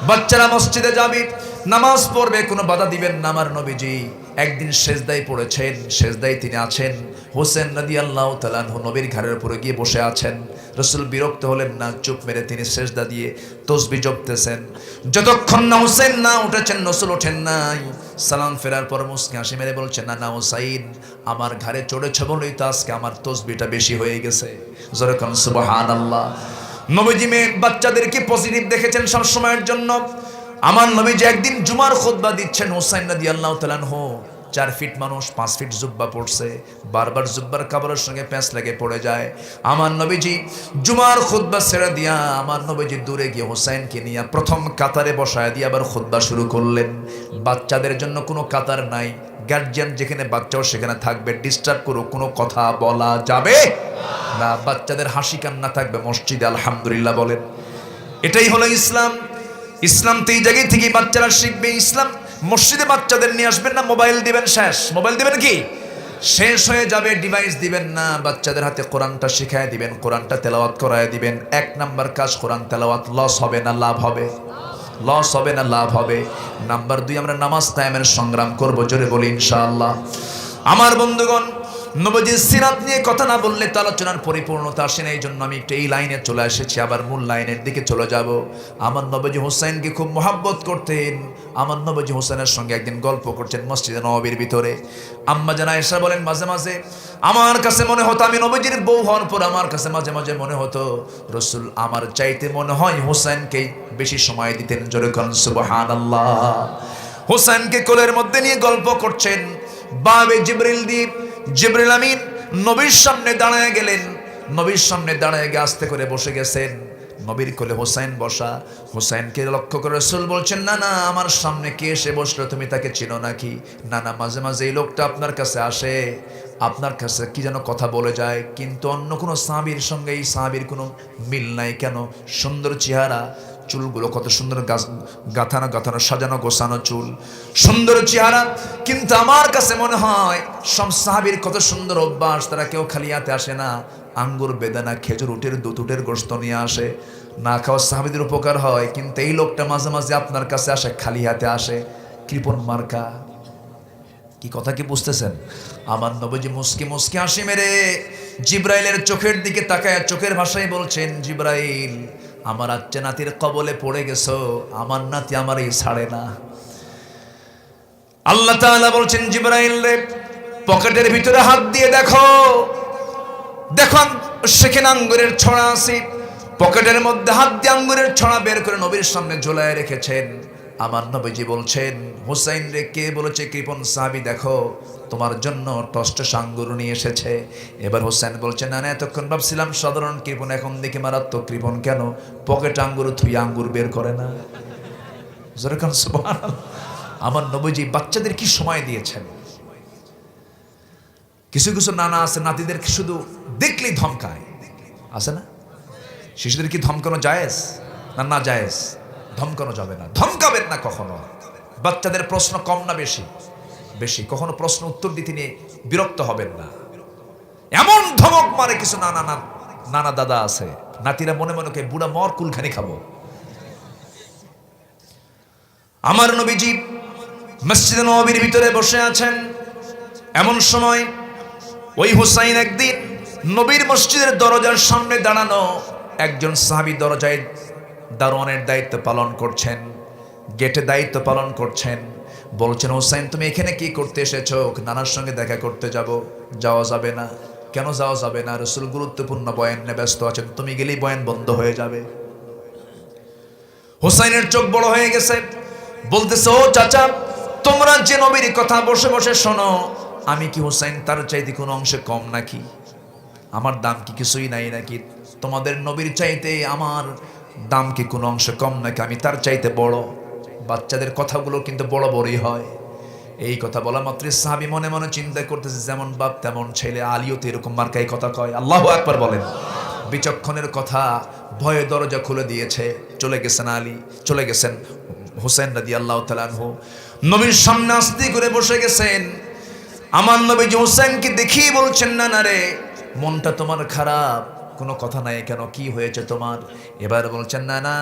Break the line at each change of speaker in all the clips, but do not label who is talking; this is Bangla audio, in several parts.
বাচ্চারা মসজিদে যাবে, নামাজ পড়বে, কোনো বাধা দিবেন না। আমার নবীজি একদিন সেজদায় পড়েছেন, সেজদায় তিনি আছেন, হোসেন রাদিয়াল্লাহু তাআলা আনহু নবীর ঘাড়ের উপরে গিয়ে বসে আছেন। রাসূল বিরক্ত হলেন না, চুপ মেরে তিনি সেজদা দিয়ে তসবিহ জপতেছেন। যতক্ষণ না হোসেন না উঠেছেন, রাসূল ওঠেন নাই। সালাম ফেরার পর মুস্কি হাসি মেরে বলছেন, না না হোসাইন, আমার ঘাড়ে চড়েছে বলেই তো আজকে আমার তসবিহটা বেশি হয়ে গেছে। জোরে কোন সুবহানাল্লাহ। নবীজি মেয়ে বাচ্চাদেরকে পজিটিভ দেখেছেন সব সময়ের জন্য। আমার নবীজি একদিন জুমার খুতবা দিচ্ছেন, হোসাইন রাদিয়াল্লাহু তাআলা আনহু 4 ফিট মানুষ, 5 ফিট জুব্বা পড়ছে, বারবার জুব্বার কাপড়ের সঙ্গে প্যাঁচ লেগে পড়ে যায়। আমার নবীজি জুমার খুতবা ছেড়ে দিয়া আমার নবীজি দূরে গিয়ে হোসাইনকে নিয়ে প্রথম কাতারে বসায় দিয়ে আবার খুতবা শুরু করলেন। বাচ্চাদের জন্য কোনো কাতার নাই, গার্জিয়ান যেখানে বাচ্চাও সেখানে থাকবে, ডিস্টার্ব করো, কোনো কথা বলা যাবে না। বাচ্চাদের হাসি কান্না থাকবে মসজিদে, আলহামদুলিল্লাহ বলেন। এটাই হলো ইসলাম। ইসলাম তো এই জায়গায় থেকে বাচ্চারা শিখবে। ইসলাম মসজিদে বাচ্চাদের নিয়ে আসবেন না, মোবাইল দিবেন, শেষ। মোবাইল দিবেন কি শেষ হয়ে যাবে, ডিভাইস দিবেন না, বাচ্চাদের হাতে কোরআনটা শিখায় দিবেন, কোরআনটা তেলাওয়াত করায় দিবেন। 1 নাম্বার কাজ কোরআন তেলাওয়াত। লস হবে না লাভ হবে? লস হবে না লাভ হবে? নাম্বার 2, আমরা নামাজ কায়েমের সংগ্রাম করব, জোরে বলি ইনশাআল্লাহ। আমার বন্ধুগণ, নবীজির সিরাত নিয়ে কথা না বললে তো আলোচনার পরিপূর্ণতা আসে না। এই জন্য আমি একটু এই লাইনে চলে এসেছি, আবার মূল লাইনের দিকে চলে যাব। আমার নবীজি হোসেনকে খুব মহব্বত করতেন। আমার নবীজি হোসেনের সঙ্গে একদিন গল্প করছেন মসজিদে নববীর ভিতরে। আম্মা জান আয়েশা বলেন, মাঝে মাঝে আমার কাছে মনে হতো, আমি নবীজির বউ হওয়ার পর আমার কাছে মাঝে মাঝে মনে হতো রাসূল আমার চাইতে মনে হয় হোসেনকে বেশি সময় দিতেন। জোরে কোন সুবহানাল্লাহ। হোসেনকে কোলের মধ্যে নিয়ে গল্প করছেন। বাবে জিবরিল দ্বীপ, জিবরিল আমিন নবীর সামনে দাঁড়ায় গেলেন। নবীর সামনে দাঁড়ায় গিয়ে আস্তে করে বসে গেছেন। নবীর কোলে হোসেন বসা। হোসেনকে লক্ষ্য করে রাসূল বলছেন, না না, আমার সামনে কে এসে বসলো, তুমি তাকে চিনো নাকি? না না, মাঝে মাঝে এই লোকটা আপনার কাছে আসে, আপনার কাছে কি যেন কথা বলে যায়, কিন্তু অন্য কোনো সাহাবীর সঙ্গে এই সাহাবীর কোনো মিল নাই। কেন? সুন্দর চেহারা, চুলগুলো কত সুন্দর গাথানো গাথানো, সাজানো গোছানো চুল, সুন্দর চেহারা। কিন্তু আমার কাছে মনে হয় সব সাহাবীর কত সুন্দর অভ্যাস, তারা কেউ খালি হাতে আসে না, আঙ্গুর, বেদানা, খেজুর, উটের দুধ, উটের গোশত নিয়ে আসে। না খাওয়া সাহাবীদের উপকার হয়, কিন্তু এই লোকটা মাঝে মাঝে আপনার কাছে আসে, খালি হাতে আসে, কৃপণ মার্কা। কি কথা কি বুঝতেছেন? আমার নবীজি মুস্কি মুস্কি হাসি মেরে জিব্রাইলের চোখের দিকে তাকায় চোখের ভাষায় বলছেন, জিব্রাইল, আমার আচ্ছা নাতির কবলে পড়ে গেছো, আমার নাতি আমারই ছাড়ে না। আল্লাহ তাআলা বলছেন, জিব্রাইল রে, পকেটের ভিতরে হাত দিয়ে দেখো, দেখো সেখানে আঙ্গুরের ছড়া আছে। পকেটের মধ্যে হাত দিয়ে আঙ্গুরের ছড়া বের করে নবীর সামনে ঝোলায় রেখেছেন। আমার নবীজি বলছেন, হুসাইন রে, কে বলেছে কৃপণ সাহাবী, দেখো তোমার জন্য টস্টস আঙ্গুর নিয়ে এসেছে। এবার হুসাইন বলছেন, না না, এতক্ষণ ভাবছিলাম সাধারণ কৃপণ, এখন দেখি মারাত্মক কৃপণ। কেন? পকেট আঙ্গুর থুই আঙ্গুর বের করে না। যেরকম সুবহানাল্লাহ। আমার নবীজি বাচ্চাদের কি সময় দিয়েছেন। কিছু কিছু নানা আছে নাতিদেরকে শুধু দেখলেই ধমকায়, আছে না? শিশুদের কি ধমকানো জায়েজ না? না জায়েজ, ধমকানো যাবে না, ধমকাবেন না কখনো। বাচ্চাদের প্রশ্ন কম না বেশি? বেশি। কখনো প্রশ্ন উত্তর দিতে নিয়ে বিরক্ত হবেন না। এমন ধমক মারে কিছু নানা দাদা আছে, নাতিরা মনে মনে কে বুড়া মর কুলখানি খাবো। আমার নবীজি মসজিদে নববীর ভিতরে বসে আছেন। এমন সময় ওই হুসাইন একদিন নবীর মসজিদের দরজার সামনে দাঁড়ানো একজন সাহাবী দরজায় দারোয়ানের দায়িত্ব পালন করছেন, গেটে দায়িত্ব পালন করছেন। বলছেন, হুসাইন, তুমি এখানে কি করতে এসেছো? নানার সঙ্গে দেখা করতে যাব। যাওয়া যাবে না। কেন যাওয়া যাবে না? রাসূল গুরুত্বপূর্ণ বয়ান নিয়ে ব্যস্ত আছেন, তুমি গেলেই বয়ান বন্ধ হয়ে যাবে। হুসাইনের চোখ বড় হয়ে গেছে, বলতেছে, ও চাচা, তোমরা যে নবীর কথা বসে বসে শোনো, আমি কি হুসাইন তার চাইতে কোনো অংশে কম নাকি? আমার দাম কি কিছুই নাই নাকি? তোমাদের নবীর চাইতে আমার দাম কি কোনো অংশে কম নাকি? আমি তার চাইতে বড়। বাচ্চাদের কথাগুলো কিন্তু বড় বড়ই হয়। এই কথা বলা মাত্র সাহাবী মনে মনে চিন্তা করতেছে, যেমন বাপ তেমন ছেলে, আলীও তো এরকম মার্কাই কথা কয়। আল্লাহু আকবার বলেন। বিচক্ষণের কথা, ভয়ে দরজা খুলে দিয়েছে, চলে গেছেন আলী, চলে গেছেন হুসাইন রাদিয়াল্লাহু তাআলা আনহু, নবীর সামনে আস্তে করে বসে গেছেন। আমার নবীজি হুসাইনকে দেখিয়ে বলছেন, না না রে, মনটা তোমার খারাপ, কোনো কথা নাই কেন, কি হয়েছে তোমার? এবার বলছেন, না না,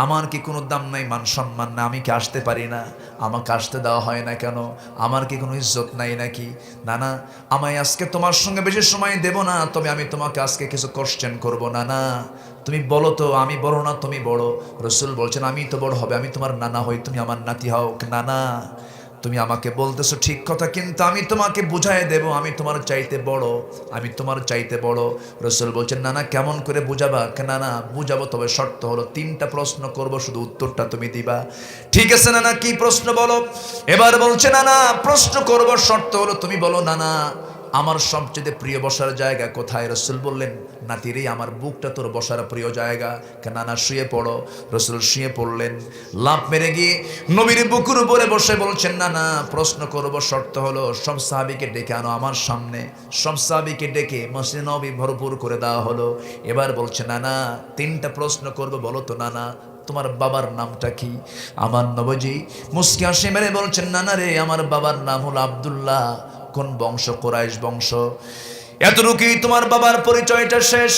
আমার কি কোনো দাম নাই, মান সম্মান না? আমি কি আসতে পারি না? আমাকে আসতে দেওয়া হয় না কেন? আমার কি কোনো ইজ্জত নাই নাকি? না না, আমায় আজকে তোমার সঙ্গে বেশি সময় দেব না, তবে আমি তোমাকে আজকে কিছু কোশ্চেন করব। না না, তুমি বলো তো, আমি বড় না তুমি বড়? রসুল বলছেন আমি তো বড় হবে, আমি তোমার নানা হই, তুমি আমার নাতি হও। না না, তুমি আমাকে বলতেছো ঠিক কথা, কিন্তু আমি তোমাকে বুঝাই দেব আমি তোমার চাইতে বড়, আমি তোমার চাইতে বড়। রসুল বলছেন না না, কেমন করে বুঝাবা? না না, বুঝাবো, তবে শর্ত হলো 3টা প্রশ্ন করব, শুধু উত্তরটা তুমি দিবা। ঠিক আছে না না, কি প্রশ্ন বলো? এবার বলছে না না, প্রশ্ন করব, শর্ত হলো তুমি বলো না না আমার সবচেয়ে প্রিয় বসার জায়গা কোথায়? রসুল বললেন নাতিরে, আমার বুকটা তোর বসার প্রিয় জায়গা। নানা শুয়ে পড়ো। রসুল শুয়ে পড়লেন, লাফ মেরে গিয়ে নবীর বুকুর উপরে বসে বলছেন না না, প্রশ্ন করব, শর্ত হলো সব সাহাবীকে ডেকে আনো আমার সামনে। সব সাহাবীকে ডেকে মসজিদে নববী ভরপুর করে দেওয়া হলো। এবার বলছে না না, 3টা প্রশ্ন করব, বলো তো না না তোমার বাবার নামটা কি? আমার নবীজি মুস্কি হাসি মেরে বলছেন না না রে, আমার বাবার নাম হলো আব্দুল্লাহ। কোন বংশ? কুরাইশ বংশ। এতটুকুই তোমার বাবার পরিচয়টা শেষ।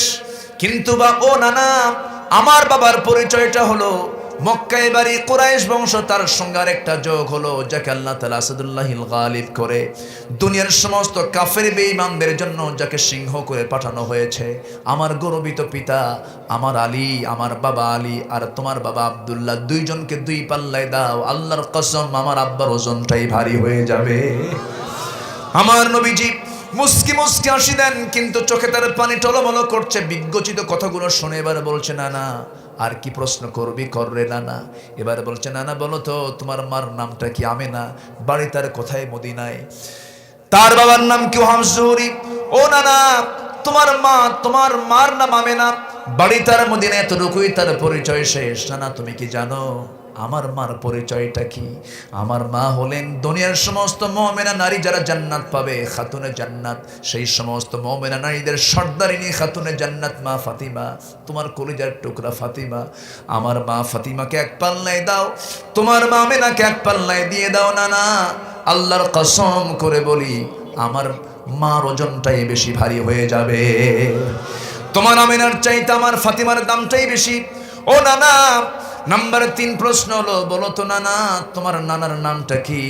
কিন্তু বা ও নানা, আমার বাবার পরিচয়টা হলো মক্কায় বাড়ি, কুরাইশ বংশ, তার সঙ্গে আরেকটা যোগ হলো যাকে আল্লাহ তাআলা আসাদুল্লাহিল গালিব করে দুনিয়ার সমস্ত কাফের বেঈমানদের জন্য যাকে সিংহ করে পাঠানো হয়েছে। আমার গর্বিত পিতা আমার আলী, আমার বাবা আলী, আর তোমার বাবা আব্দুল্লাহ, 2 জনকে 2 পাল্লায় দাও, আল্লাহর কসম আমার আব্বার ওজনটাই ভারী হয়ে যাবে। আমার নবীজি মুস্কি মুস্কি হাসি দেন, কিন্তু চোখে তার পানি টলমলো করছে। বিজ্ঞচিত কথাগুলো শুনে এবার বলছে না না, আর কি প্রশ্ন করবি কর রে নানা। এবার বলছে না না, বলো তো তোমার মার নামটা কি? আমেনা। বাড়ি তার কোথায়? মদিনায়। তার বাবার নাম কি? ওহাব জুহরি। ও নানা, তোমার মার নাম আমেনা, বাড়ি তার মদিনায়, এতটুকুই তার পরিচয় শেষ। নানা তুমি কি জানো আমার মার পরিচয়টা কি? আমার মা হলেন দুনিয়ার সমস্ত মুমিনা নারী যারা জান্নাত পাবে, খাতুনে জান্নাত, সেই সমস্ত মুমিনা নারীদের সর্দারিনী খাতুনে জান্নাত মা ফাতিমা, তোমার কলিজার টুকরা ফাতিমা। আমার মা ফাতিমাকে 1 পাল্লায় দাও, তোমার মা আমেনাকে 1 পাল্লায় দিয়ে দাও। না না, আল্লাহর কসম করে বলি আমার মার ওজনটাই বেশি ভারী হয়ে যাবে। তোমার আমেনার চাইতে আমার ফাতিমার দামটাই বেশি। ও নানা, নাম্বার 3 প্রশ্ন হলো, বলো তো নানা তোমার নানার নামটা কি?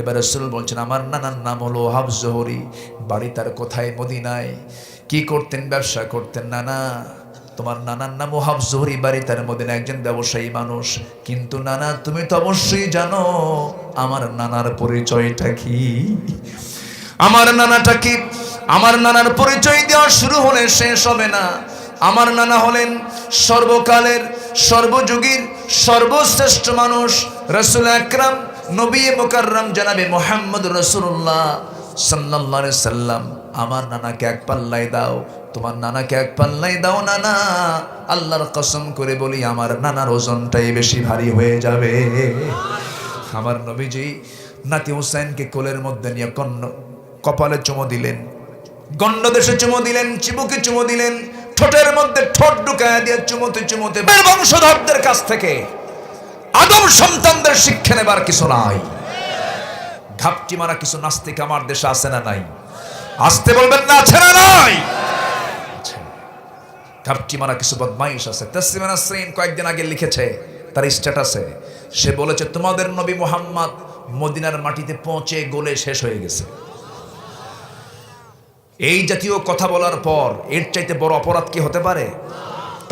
এবার রাসূল বলছেন আমার নানার নাম হলো ওহাব জুহরি, বাড়ি তার কোথায়? মদিনায়। কি করতেন? ব্যবসা করতেন। নানা তোমার নানার নাম ওহাব জুহরি, বাড়ি তার মদিনায়, একজন ব্যবসায়ী মানুষ। কিন্তু নানা তুমি তো অবশ্যই জানো আমার নানার পরিচয়টা কি? আমার নানাটা কি? আমার নানার পরিচয় দেওয়া শুরু হলে শেষ হবে না। আমার নানা হলেন সর্বকালের সর্বযুগীর সর্বশ্রেষ্ঠ মানুষ, রাসূল আকরাম নবী মুকাররম জনাবে মুহাম্মদ রাসূলুল্লাহ সাল্লাল্লাহু আলাইহি সাল্লাম। আমার নানাকে 1 পাল্লায় দাও, তোমার নানাকে 1 পাল্লায় দাও। নানা আল্লাহর কসম করে বলি আমার নানার ওজনটাই বেশি ভারী হয়ে যাবে। আমার নবীজি নাতি হুসাইনকে কোলের মধ্যে নিয়ে কপালে চুমো দিলেন, গন্ডদেশে চুমো দিলেন, চিবুকে চুমো দিলেন, ঠোঁটের মধ্যে ঠোঁট ঢুকায় দিয়ে চুমোতে চুমোতে বংশধরদের কাছ থেকে আদম সন্তানদের শিক্ষা নেবার কিছু নাই। ঘাপটি মারা কিছু নাস্তিক আমার দেশে আছে না নাই? আসতে বলবেন না, আছে না নাই? ঘাপটি মারা কিছু বদমাইশ আছে। তাসলিমা নাসরিন কয়েকদিন আগে লিখেছে তার স্ট্যাটাসে, সে বলেছে তোমাদের নবী মুহাম্মদ মদিনার মাটিতে পৌঁছে গলে শেষ হয়ে গেছে। এই জাতীয় কথা বলার পর এর চাইতে বড় অপরাধ কি হতে পারে?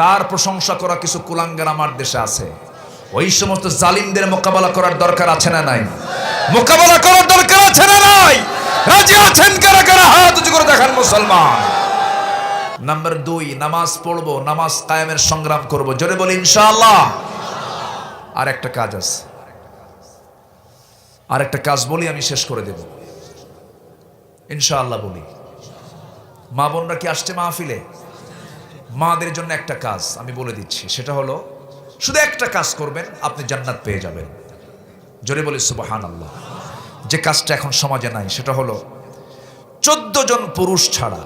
তার প্রশংসা করা কিছু কুলাঙ্গার আমার দেশে আছে। ওই সমস্ত জালিমদের মোকাবেলা করার দরকার আছে না নাই? মোকাবেলা করার দরকার আছে না নাই? রাজি আছেন কারা কারা? হাত উঁচু করে দেখান মুসলমান। নাম্বার 2, নামাজ পড়বো, নামাজ কায়েমের সংগ্রাম করব, জোরে বলি ইনশাআল্লাহ। আর একটা কাজ আছে, আর একটা কাজ বলি আমি শেষ করে দেব ইনশাআল্লাহ। বলি মা বোনরা কি আসছে মাহফিলে? মাদের জন্য একটা কাজ আমি বলে দিচ্ছি, সেটা হলো শুধু একটা কাজ করবেন, আপনি জান্নাত পেয়ে যাবেন। জোরে বলি সুবহানাল্লাহ। যে কাজটা এখন সমাজে নাই সেটা হলো 14 জন পুরুষ ছাড়া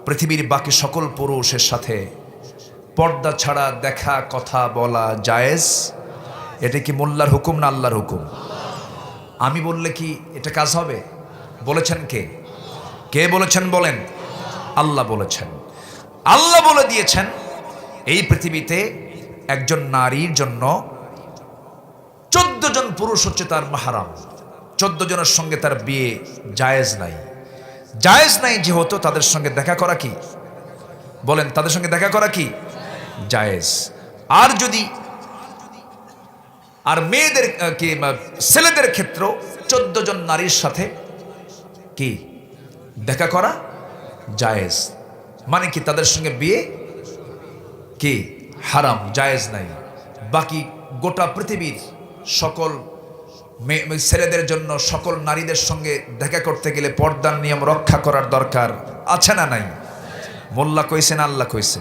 পৃথিবীর বাকি সকল পুরুষের সাথে পর্দা ছাড়া দেখা কথা বলা জায়েজ। এটা কি মোল্লার হুকুম না আল্লাহর হুকুম? আমি বললে কি এটা কাজ হবে? বলেছেন কে? কে বলেছেন বলেন? আল্লাহ বলেছেন। আল্লাহ বলে দিয়েছেন এই পৃথিবীতে একজন নারীর জন্য 14 জন পুরুষ হচ্ছে তার মাহরাম। 14 জনের সঙ্গে তার বিয়ে জায়েজ নাই। জায়েজ নাই যেহেতু তাদের সঙ্গে দেখা করা কি, বলেন, তাদের সঙ্গে দেখা করা কি জায়েজ। আর যদি আর মেয়েদের কি ছেলেদের ক্ষেত্রেও 14 জন নারীর সাথে কি দেখা করা জায়েজ, মানে কি তাদের সঙ্গে বিয়ে কি হারাম, জায়েজ নাই। বাকি গোটা পৃথিবীর সকল ছেলেদের জন্য সকল নারীদের সঙ্গে দেখা করতে গেলে পর্দার নিয়ম রক্ষা করার দরকার আছে না নাই? মোল্লা কইছে না আল্লাহ কইছে?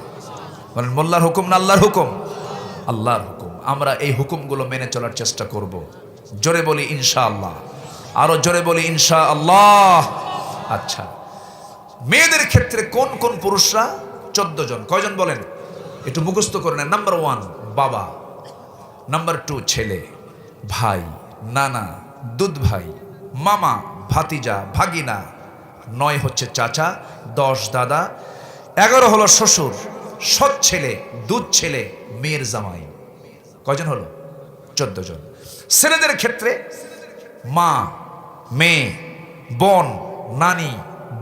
বলেন, মোল্লার হুকুম না আল্লাহর হুকুম? আল্লাহর হুকুম। আমরা এই হুকুমগুলো মেনে চলার চেষ্টা করব। জোরে বলি ইনশাআল্লাহ, আরো জোরে বলি ইনশাআল্লাহ। আচ্ছা, মেয়েদের ক্ষেত্রে কোন কোন পুরুষরা? 14 জন। কয়জন বলেন? একটু মুখস্থ করে নেন। নাম্বার 1 বাবা, নাম্বার 2 ছেলে, ভাই, নানা, দুধ ভাই, মামা, ভাতিজা, ভাগিনা, 9 হচ্ছে চাচা, 10 দাদা, 11 হলো শ্বশুর, সৎ ছেলে, দুধ ছেলে, মেয়ের জামাই। কয়জন হলো? 14 জন। ছেলেদের ক্ষেত্রে মা, মেয়ে, বোন, নানি,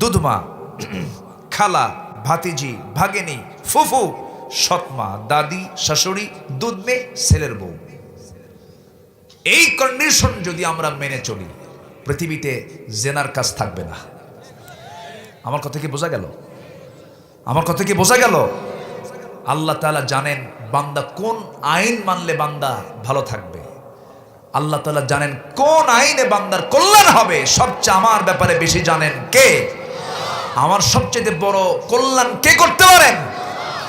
দুধমা, খালা, ভাতিজি, ভাগিনী, ফুফু, সৎমা, দাদি, শাশুড়ি, দুধ মেয়ে, ছেলের বউ। এই কন্ডিশন যদি আমরা মেনে চলি, পৃথিবীতে জেনার কাজ থাকবে না। আমার কথা কি বোঝা গেল? আমার কথা কি বোঝা গেল? আল্লাহ তাআলা জানেন বান্দা কোন আইন মানলে বান্দা ভালো থাকবে। আল্লাহ তাআলা জানেন কোন আইনে বান্দার কল্যাণ হবে। সবচেয়ে আমার ব্যাপারে বেশি জানেন কে? আমার সবচেয়ে বড় কল্যাণ কে করতে পারেন?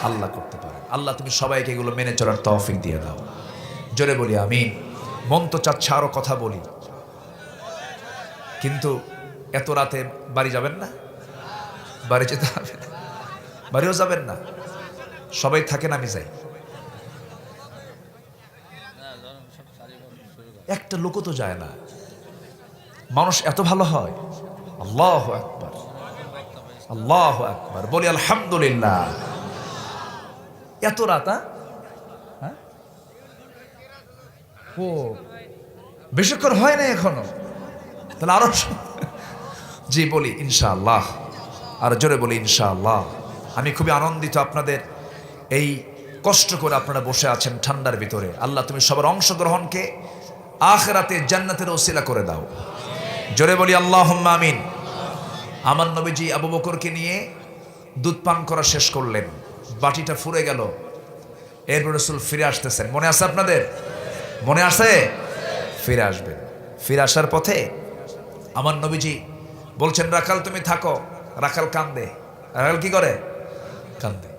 আল্লাহ করতে পারেন। আল্লাহ তুমি সবাইকে এগুলো মেনে চলার তৌফিক দিয়ে দাও। জোরে বলি আমিন। মন তো চাচ্ছে আরো কথা বলি, কিন্তু এত রাতে বাড়ি যাবেন না? বাড়ি যেতে হবে না? বাড়িও যাবেন না? সবাই থাকেন, আমি যাই। একটা লোক তো যায় না। মানুষ এত ভালো হয়। আল্লাহু আকবার, আল্লাহু আকবার, বলি আলহামদুলিল্লাহ। এত রাত? হ্যাঁ, ও বেশিক্ষণ হয় না এখনো, তাহলে আরো জি বলি ইনশাআল্লাহ, আর জোরে বলি ইনশাআল্লাহ। আমি খুবই আনন্দিত আপনাদের এই কষ্ট করে আপনারা বসে আছেন ঠান্ডার ভিতরে। আল্লাহ তুমি সবার অংশগ্রহণকে আখিরাতে জান্নাতের ওসিলা করে দাও। জোরে বলি আল্লাহুম্মা আমিন। আমার নবীজি আবু বকরকে নিয়ে দুধ পান করা শেষ করলেন, বাটিটা ফুরে গেল। এরপর রাসূল ফিরে আসতেছেন। মনে আছে আপনাদের? মনে আছে? ফিরে আসবেন। ফিরে আসার পথে আমার নবীজি বলছেন, রাখাল তুমি থাকো। রাখাল কান্দে। রাখাল কি করে? কান্দে।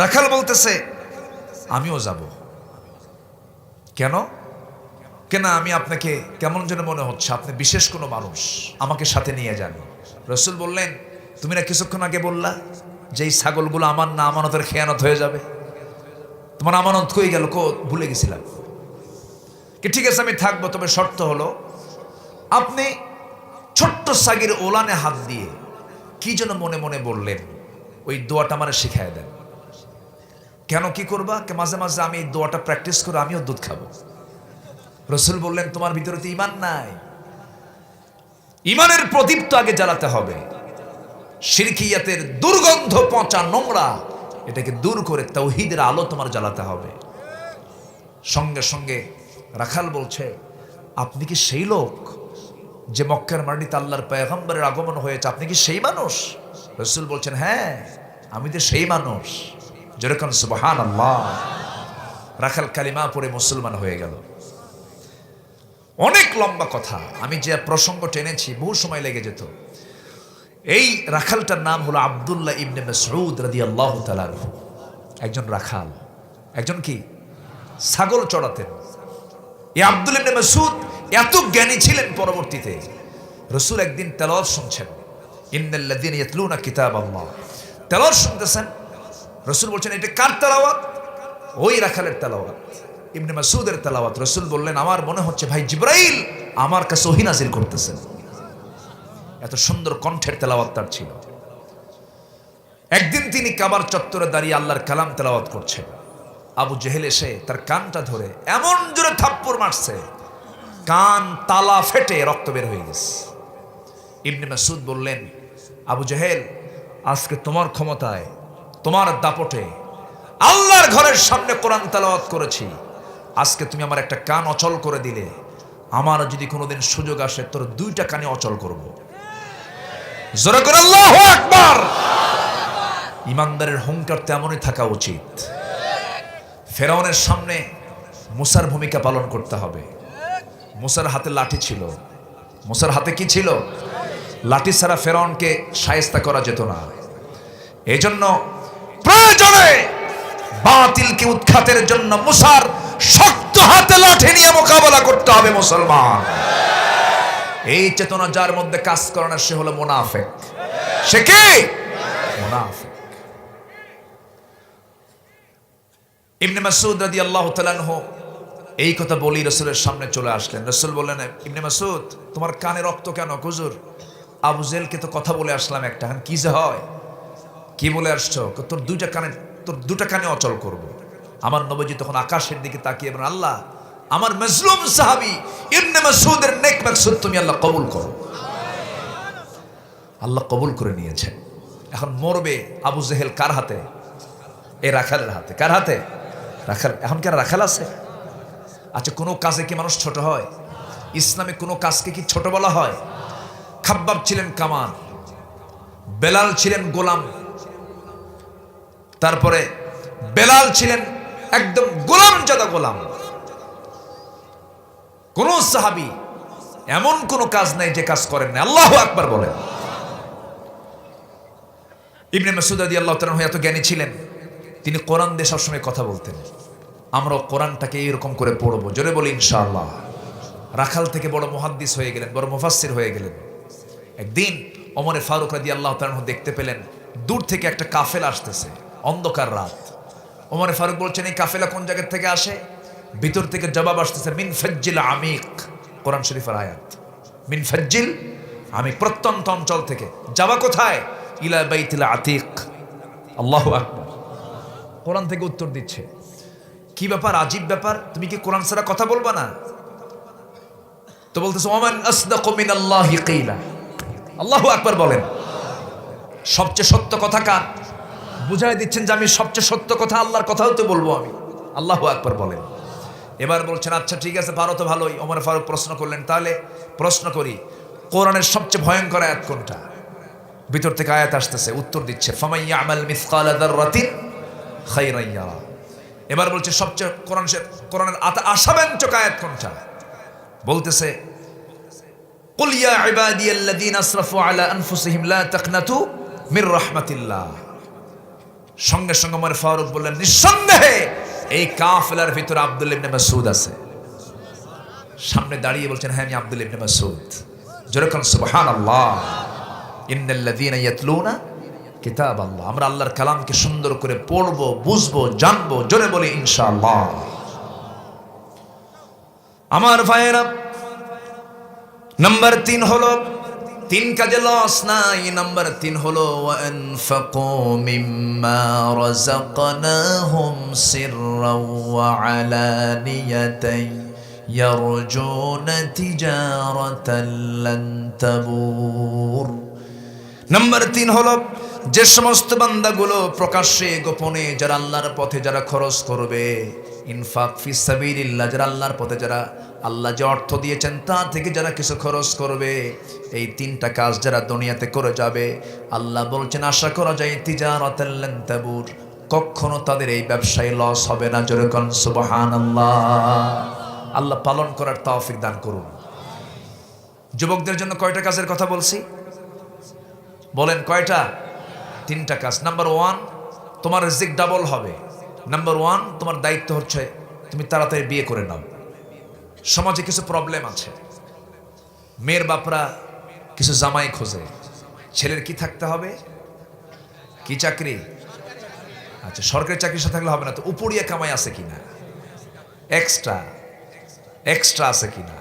রাখাল বলতেছে, আমিও যাব। কেন? কেন আমি আপনাকে কেমন যেন মনে হচ্ছে, আপনি বিশেষ কোনো মানুষ, আমাকে সাথে নিয়ে যান। রাসূল বললেন, তুমি না কিছুক্ষণ আগে বললা যে এই ছাগলগুলো আমার না, আমানতের খেয়ানত হয়ে যাবে। তোমার আমানত কই গেল? ভুলে গেছিলাম। কি ঠিক আছে, আমি থাকবো, তবে শর্ত হলো আপনি ছোট্ট সাগির ওলানে হাত দিয়ে কি যেন মনে মনে বললেন, ওই দোয়াটা আমার শিখায় দেন। কেন, কি করবা? মাঝে মাঝে আমি এই দোয়াটা প্র্যাকটিস করে আমিও দুধ খাবো। রাসূল বললেন, তোমার ভিতরে তো ঈমান নাই। ঈমানের প্রদীপ তো আগে জ্বালাতে হবে। শিরকিয়াতের দুর্গন্ধ, পচা, নোংরা, এটাকে দূর করে তাওহীদের আলো তোমার জ্বালাতে হবে। সঙ্গে সঙ্গে রাখাল বলছে, আপনি কি সেই লোক যে মক্কার মাটিতে আল্লাহর পয়গম্বরের আগমন হয়েছে? আপনি কি সেই মানুষ? রাসূল বলছেন, হ্যাঁ আমি তো সেই মানুষ। যেরকম সুবহানাল্লাহ। রাখাল কালিমা পড়ে মুসলমান হয়ে গেল। অনেক লম্বা কথা, আমি যে প্রসঙ্গ টেনেছি বহু সময় লেগে যেত। এই রাখালটার নাম হলো আব্দুল্লাহ ইবনে মাসউদ রাদিয়াল্লাহু তাআলা আনহু। একজন রাখাল, একজন কি ছাগল চড়াতেন। এই আব্দুল্লাহ ইবনে মাসউদ এত জ্ঞানী ছিলেন, পরবর্তীতে রাসূল একদিন তেলাওয়াত শুনছেন, ইন্নাল্লাযীনা ইয়াতলুনা কিতাবাল্লাহ, তেলাওয়াত শুনতেছেন। রাসূল বলছেন, এটা কার তেলাওয়াত? ওই রাখালের তেলাওয়াত, ইবনে মাসউদের তেলাওয়াত। রাসূল বললেন, আমার মনে হচ্ছে ভাই জিবরাইল আমার কাছে ওহী নাযিল করতেছেন। এত সুন্দর কণ্ঠের তেলাওয়াত তার ছিল। একদিন তিনি কাবার চত্বরে দাঁড়িয়ে আল্লাহর কালাম তেলাওয়াত করছেন। আবু জেহেল এসে তার কানটা ধরে এমন জোরে থাপ্পড় মারছে, কান তালা ফেটে রক্ত বের হয়ে গেছে। ইবনে মাসউদ বললেন, আবু জেহেল, আজকে তোমার ক্ষমতায়, তোমার দাপটে আল্লাহর ঘরের সামনে কোরআন তেলাওয়াত করেছি, আজকে তুমি আমার একটা কান অচল করে দিলে, আমার যদি কোনোদিন সুযোগ আসে তোর দুইটা কানে অচল করব। জোরে করে আল্লাহু আকবার। ইমানদারের হুঙ্কার তেমনই থাকা উচিত। ফেরাউনের সামনে মুসার ভূমিকা পালন করতে হবে। মুসার হাতে লাঠি ছিল। মুসার হাতে কি ছিল? লাঠি ছাড়া ফেরাউনকে শায়েস্তা করা যেত না। এজন্য প্রয়োজনে বাতিলকে উৎখাতের জন্য মুসার শক্ত হাতে লাঠি নিয়ে মোকাবেলা করতে হবে মুসলমান। এই চেতনা যার মধ্যে কাজ করে না সে হলো মুনাফিক। সে কি? মুনাফিক। ইবনে মাসউদ রাদিয়াল্লাহু তাআলা আনহু এই কথা বলি রাসূলের সামনে চলে আসলেন। রাসূল বললেন, ইবনে মাসউদ, তোমার কানে রক্ত কেন? হুজুর, আবু জেহেলকে তো কথা বলে আসলাম একটা, কি যে হয়? কি বলে আসছো? তোর দুটা কানে অচল করব। আমার নবীজি তখন আকাশের দিকে তাকিয়ে বলেন, আল্লাহ, আমার মাজলুম সাহাবী ইবনে মাসউদের নেক মাকসুদ তুমি আল্লাহ কবুল করো। আল্লাহ কবুল করে নিয়েছেন। এখন মরবে আবু জেহেল কার হাতে? এই রাখালের হাতে। কার হাতে? রাখাল। এখন কি আর রাখাল আছে? আচ্ছা, কোনো কাজে কি মানুষ ছোট হয়? ইসলামে কোনো কাজকে কি ছোট বলা হয়? খাব্বাব ছিলেন কামান, বেলাল ছিলেন গোলাম, তারপরে বেলাল ছিলেন একদম গোলাম জাদা গোলাম। কোন সাহাবী এমন কোন কাজ নাই যে কাজ করেন না। আল্লাহু আকবার বলেন। ইবনে মাসউদ রাদিয়াল্লাহু তাআলা এত জ্ঞানী ছিলেন, তিনি কোরআন দিয়ে সবসময় কথা বলতেন। আমরাও কোরআনটাকে এইরকম করে পড়বো, জোরে বলি ইনশাআল্লাহ। রাখাল থেকে বড় মুহাদ্দিস হয়ে গেলেন, বড় মুফাসসির হয়ে গেলেন। একদিন ওমর ফারুক রাদিয়াল্লাহু তাআলা দেখতে পেলেন দূর থেকে একটা কাফেলা আসতেছে, অন্ধকার রাত। ওমর ফারুক বলছেন, এই কাফেলা কোন জায়গা থেকে আসে? ভিতর থেকে জবাব আসতেছে, মিন ফাজ্জিল আমিক। কোরআন শরীফের আয়াত, মিন ফাজ্জিল আমিক, প্রত্যন্ত অঞ্চল থেকে। যাবা কোথায়? ইলা বাইতিল আতিক। আল্লাহু আকবার। কোরআন থেকে উত্তর দিচ্ছে। কি ব্যাপার? আজীব ব্যাপার, তুমি কি কোরআন ছাড়া কথা বলবা না? তো বলতেছে, ওমান আসদাকু মিনাল্লাহি কিলা। আল্লাহু আকবার বলেন। সবচেয়ে সত্য কথা কার? বুঝাই দিচ্ছেন যে আমি সবচেয়ে সত্য কথা আল্লাহর কথাও তো বলবো আমি। আল্লাহু আকবার বলেন। এবার বলছেন, আচ্ছা ঠিক আছে, পারো তো ভালোই। ওমর ফারুক প্রশ্ন করলেন, তাহলে প্রশ্ন করি, কোরআনের সবচেয়ে ভয়ঙ্কর আয়াত কোনটা? ভিতর থেকে আয়াত আসতেছে, উত্তর দিচ্ছে, ফামান ইয়ামাল মিসকালা যাররাতিন খায়রান ইয়ারা। এবার বলছে সবচেয়ে কোরআনের আশাব্যঞ্জক আয়াত কোনটা? বলতেছে, কুল ইয়া ইবাদিয়াল্লাযীনা আসরাফু আলা আনফুসিহিম লা তাকনাতু মির রাহমাতিল্লাহ। সঙ্গে সঙ্গে ওমর ফারুক বললেন, নিঃসন্দেহে এই কাফেলার ভিতরে আব্দুল্লাহ ইবনে মাসউদ আছে। সামনে দাঁড়িয়ে বলছেন, হ্যাঁ, আমি আব্দুল্লাহ ইবনে মাসউদ। জোরে কোন সুবহানাল্লাহ। ইন্নাল্লাযীনা ইয়াতলুনা কিতাবাল্লাহ। আমরা আল্লাহর কালামকে সুন্দর করে পড়বো, বুঝবো, জানবো। জোরে বলি ইনশাআল্লাহ। আমার ভাইয়েরা, নাম্বার 3 হলো, 3 কাজে লস নাই। নাম্বার 3 হলো ওয়ানফাকু মিম্মা রাযাকনাহুম সিররাও ওয়া আলানিয়াতান ইয়ারজুনা তিজারাতান লান তাবুর। নাম্বার 3 হলো, যে সমস্ত বান্দাগুলো প্রকাশ্যে গোপনে যারা আল্লাহর পথে যারা খরচ করবে, ইনফাক ফিস সাবিলিল্লাহ, যারা আল্লাহর পথে যারা আল্লাহ যে অর্থ দিয়েছেন তা থেকে যারা কিছু খরচ করবে, এই 3টা কাজ যারা দুনিয়াতে করে যাবে, আল্লাহ বলছেন আশা করা যায় তিজারাতান লান তাবুর, কখনো তাদের এই ব্যবসায় লস হবে না। জোরে কোন সুবহানাল্লাহ। আল্লাহ পালন করার তৌফিক দান করুন। যুবকদের জন্য কয়টা কাজের কথা বলছি? বলেন কয়টা? 3টা কাজ। নাম্বার 1, তোমার রিজিক ডাবল হবে। নাম্বার 1, তোমার দায়িত্ব হচ্ছে তুমি তাড়াতাড়ি বিয়ে করে নাও। সমাজে কিছু প্রবলেম আছে, মেয়ের বাপরা কিছু জামাই খোঁজে। ছেলের কি থাকতে হবে? কি চাকরি? আচ্ছা, সরকারি চাকরির সাথে থাকলে হবে না, তো উপরিয়া কামাই আছে কিনা, এক্সট্রা আছে কিনা,